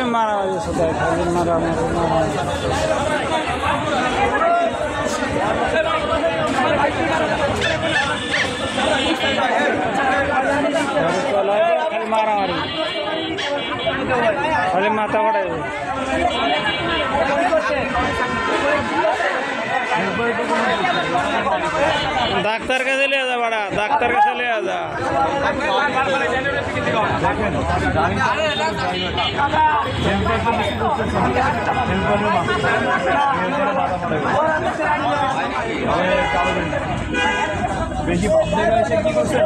मारा मारा मारामारी खाली माथा पड़े ডাক্তার কাছে নিয়ে যা বাড়া ডাক্তার কাছে নিয়ে যা বেশি এসে কি করছে